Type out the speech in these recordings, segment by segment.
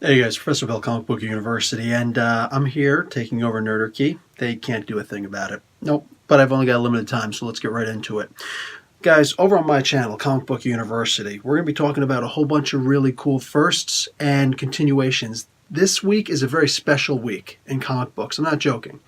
Hey guys, Professor Bell, Comic Book University, and I'm here taking over Nerdarchy. They can't do a thing about it. Nope, but I've only got a limited time, so let's get right into it. Guys, over on my channel, Comic Book University, we're going to be talking about a whole bunch of really cool firsts and continuations. This week is a very special week in comic books. I'm not joking.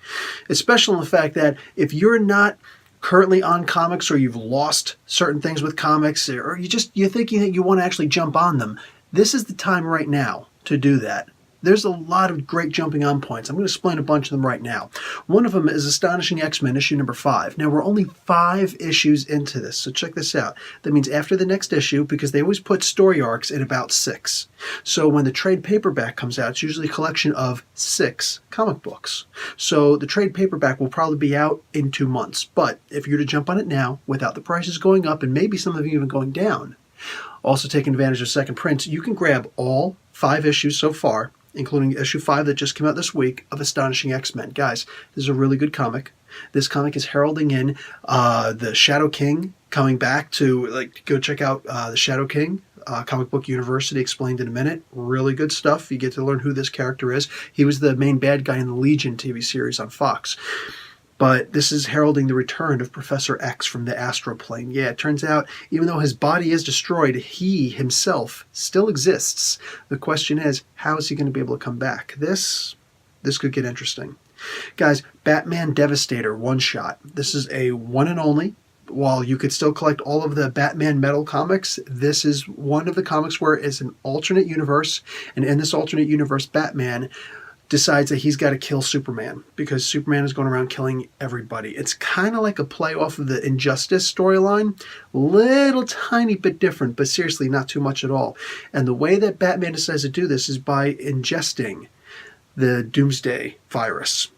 It's special in the fact that if you're not currently on comics, or you've lost certain things with comics, or you're thinking that you want to actually jump on them, this is the time right now to do that. There's a lot of great jumping on points. I'm going to explain a bunch of them right now. One of them is Astonishing X-Men issue number 5. Now, we're only 5 issues into this, so check this out. That means after the next issue, because they always put story arcs in about 6. So when the trade paperback comes out, it's usually a collection of 6 comic books. So the trade paperback will probably be out in 2 months. But if you're to jump on it now, without the prices going up, and maybe some of them even going down, also taking advantage of second prints, you can grab all 5 issues so far, including issue 5 that just came out this week of Astonishing X-Men. Guys, this is a really good comic. This comic is heralding in the Shadow King coming back to, go check out the Shadow King. Comic Book University explained in a minute. Really good stuff. You get to learn who this character is. He was the main bad guy in the Legion TV series on Fox. But this is heralding the return of Professor X from the astral plane. Yeah, it turns out, even though his body is destroyed, he himself still exists. The question is, how is he going to be able to come back? This could get interesting. Guys, Batman Devastator one-shot. This is a one and only. While you could still collect all of the Batman Metal comics, this is one of the comics where it's an alternate universe. And in this alternate universe, Batman decides that he's got to kill Superman because Superman is going around killing everybody. It's kind of like a play off of the Injustice storyline. Little tiny bit different, but seriously, not too much at all. And the way that Batman decides to do this is by ingesting the Doomsday virus.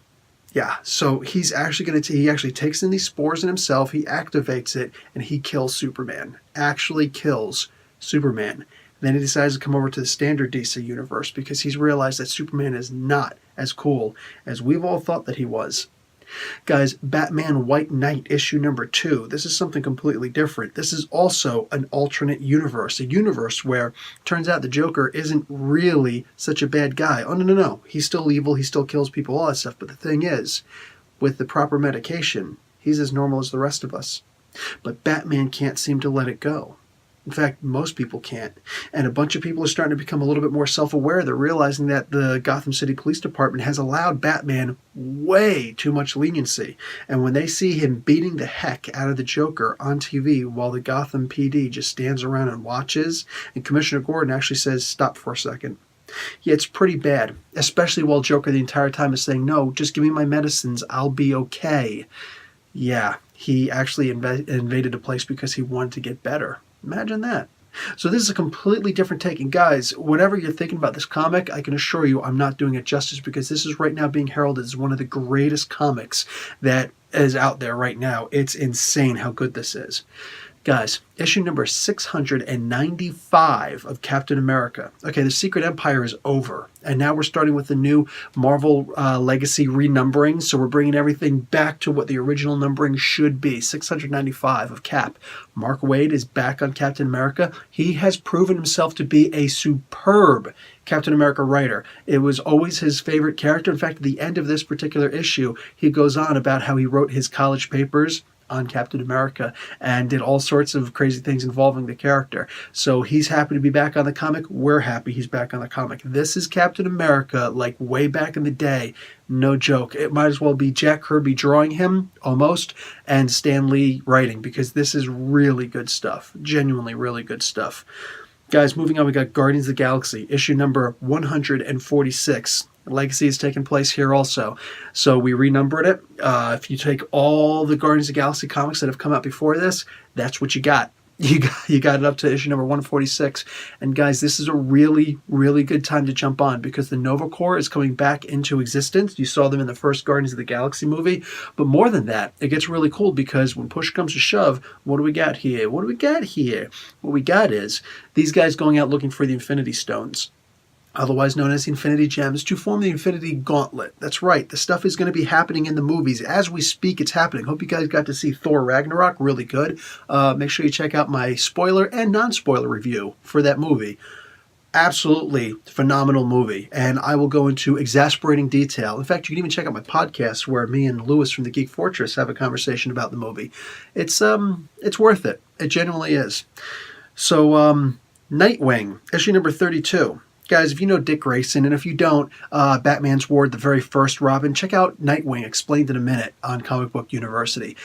Yeah, so he's actually he actually takes in these spores in himself, he activates it, and he kills Superman. Actually kills Superman. Then he decides to come over to the standard DC universe because he's realized that Superman is not as cool as we've all thought that he was. Guys, Batman White Knight issue number 2. This is something completely different. This is also an alternate universe. A universe where it turns out the Joker isn't really such a bad guy. Oh, no. He's still evil. He still kills people, all that stuff. But the thing is, with the proper medication, he's as normal as the rest of us. But Batman can't seem to let it go. In fact, most people can't. And a bunch of people are starting to become a little bit more self-aware. They're realizing that the Gotham City Police Department has allowed Batman way too much leniency. And when they see him beating the heck out of the Joker on TV while the Gotham PD just stands around and watches, and Commissioner Gordon actually says, "Stop for a second." Yeah, it's pretty bad, especially while Joker the entire time is saying, "No, just give me my medicines, I'll be okay." Yeah, he actually invaded a place because he wanted to get better. Imagine that. So this is a completely different take. And guys, whatever you're thinking about this comic, I can assure you I'm not doing it justice because this is right now being heralded as one of the greatest comics that is out there right now. It's insane how good this is. Guys, issue number 695 of Captain America. Okay, the Secret Empire is over. And now we're starting with the new Marvel Legacy renumbering. So we're bringing everything back to what the original numbering should be. 695 of Cap. Mark Waid is back on Captain America. He has proven himself to be a superb Captain America writer. It was always his favorite character. In fact, at the end of this particular issue, he goes on about how he wrote his college papers on Captain America and did all sorts of crazy things involving the character. So he's happy to be back on the comic. We're happy he's back on the comic. This is Captain America like way back in the day. No joke. It might as well be Jack Kirby drawing him, almost, and Stan Lee writing, because this is really good stuff. Genuinely really good stuff. Guys, moving on, we got Guardians of the Galaxy, issue number 146. Legacy is taking place here also. So we renumbered it. If you take all the Guardians of the Galaxy comics that have come out before this, that's what you got. You got it up to issue number 146. And guys, this is a really, really good time to jump on because the Nova Corps is coming back into existence. You saw them in the first Guardians of the Galaxy movie. But more than that, it gets really cool because when push comes to shove, what do we got here? What we got is these guys going out looking for the Infinity Stones, otherwise known as the Infinity Gems, to form the Infinity Gauntlet. That's right, the stuff is going to be happening in the movies. As we speak, it's happening. Hope you guys got to see Thor Ragnarok, really good. Make sure you check out my spoiler and non-spoiler review for that movie. absolutely phenomenal movie, and I will go into exasperating detail. In fact, you can even check out my podcast where me and Lewis from the Geek Fortress have a conversation about the movie. It's worth it. It genuinely is. So, Nightwing, issue number 32. Guys, if you know Dick Grayson, and if you don't, Batman's Ward, the very first Robin, check out Nightwing, Explained in a Minute on Comic Book University.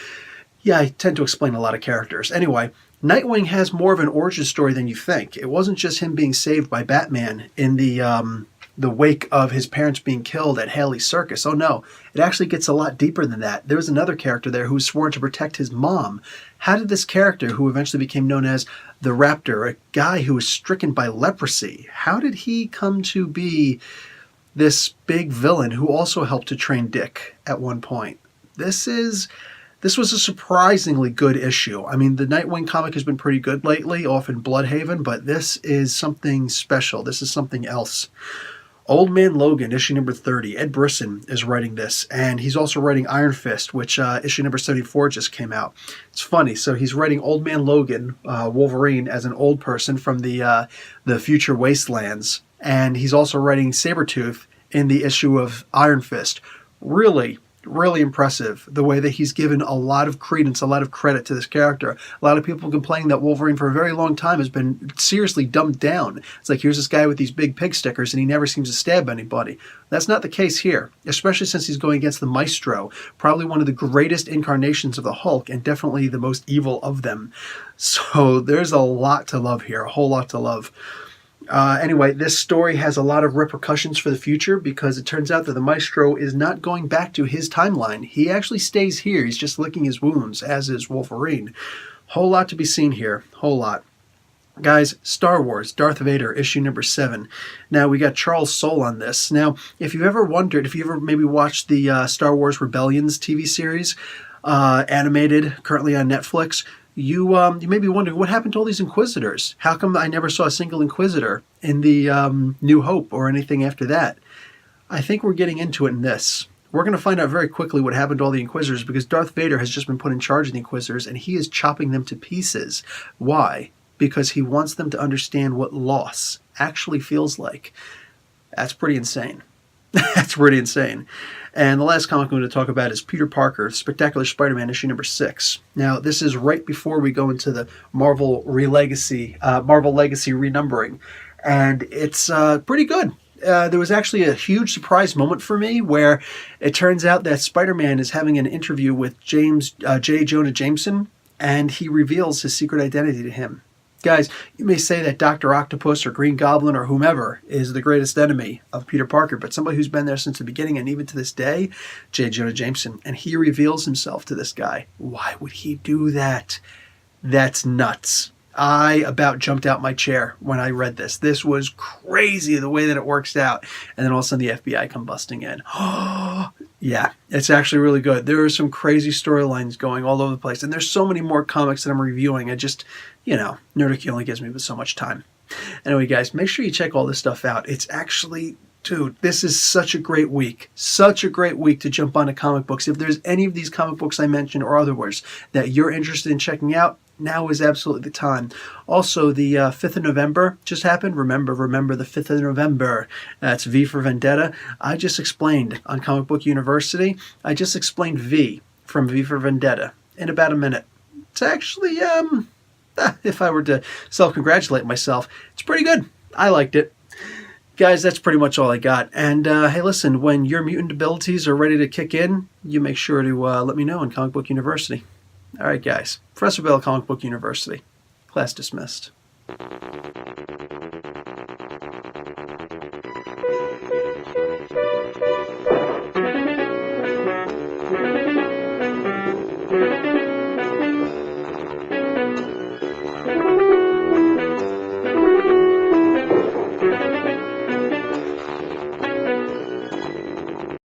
Yeah, I tend to explain a lot of characters. Anyway, Nightwing has more of an origin story than you think. It wasn't just him being saved by Batman in the wake of his parents being killed at Haley's Circus. Oh no, it actually gets a lot deeper than that. There was another character there who was sworn to protect his mom. How did this character, who eventually became known as the Raptor, a guy who was stricken by leprosy, how did he come to be this big villain who also helped to train Dick at one point? This was a surprisingly good issue. I mean, the Nightwing comic has been pretty good lately, off in Bloodhaven, but this is something special. This is something else. Old Man Logan, issue number 30. Ed Brisson is writing this, and he's also writing Iron Fist, which issue number 74 just came out. It's funny. So he's writing Old Man Logan, Wolverine, as an old person from the future wastelands, and he's also writing Sabretooth in the issue of Iron Fist. Really impressive the way that he's given a lot of credence, a lot of credit to this character. A lot of people complaining that Wolverine for a very long time has been seriously dumbed down. It's like, here's this guy with these big pig stickers and he never seems to stab anybody. That's not the case here, especially since he's going against the Maestro, probably one of the greatest incarnations of the Hulk and definitely the most evil of them. So there's a lot to love here, a whole lot to love. Anyway, this story has a lot of repercussions for the future because it turns out that the Maestro is not going back to his timeline. He actually stays here. He's just licking his wounds, as is Wolverine. Whole lot to be seen here. Whole lot. Guys, Star Wars, Darth Vader, issue number 7. Now, we got Charles Soule on this. Now, if you've ever wondered, if you ever maybe watched the Star Wars Rebellions TV series, animated, currently on Netflix, you may be wondering, what happened to all these Inquisitors? How come I never saw a single Inquisitor in the New Hope or anything after that? I think we're getting into it in this. We're going to find out very quickly what happened to all the Inquisitors because Darth Vader has just been put in charge of the Inquisitors and he is chopping them to pieces. Why? Because he wants them to understand what loss actually feels like. That's pretty insane. That's pretty insane. And the last comic I'm going to talk about is Peter Parker, Spectacular Spider-Man, issue number 6. Now, this is right before we go into the Marvel Legacy renumbering, and it's pretty good. There was actually a huge surprise moment for me where it turns out that Spider-Man is having an interview with J. Jonah Jameson, and he reveals his secret identity to him. Guys, you may say that Dr. Octopus or Green Goblin or whomever is the greatest enemy of Peter Parker, but somebody who's been there since the beginning and even to this day, J. Jonah Jameson, and he reveals himself to this guy. Why would he do that? That's nuts. I about jumped out my chair when I read this. This was crazy the way that it works out. And then all of a sudden the FBI come busting in. Yeah, it's actually really good. There are some crazy storylines going all over the place. And there's so many more comics that I'm reviewing. I just, Nerdarchy only gives me so much time. Anyway, guys, make sure you check all this stuff out. It's actually, dude, this is such a great week. Such a great week to jump onto comic books. If there's any of these comic books I mentioned or others that you're interested in checking out, now is absolutely the time. Also, the 5th of November just happened. Remember the 5th of November. That's V for Vendetta. I just explained on Comic Book University, I just explained V from V for Vendetta in about a minute. It's actually, if I were to self-congratulate myself, it's pretty good. I liked it. Guys, that's pretty much all I got. And hey, listen, when your mutant abilities are ready to kick in, you make sure to let me know in Comic Book University. All right, guys. Professor Bell, Comic Book University. Class dismissed.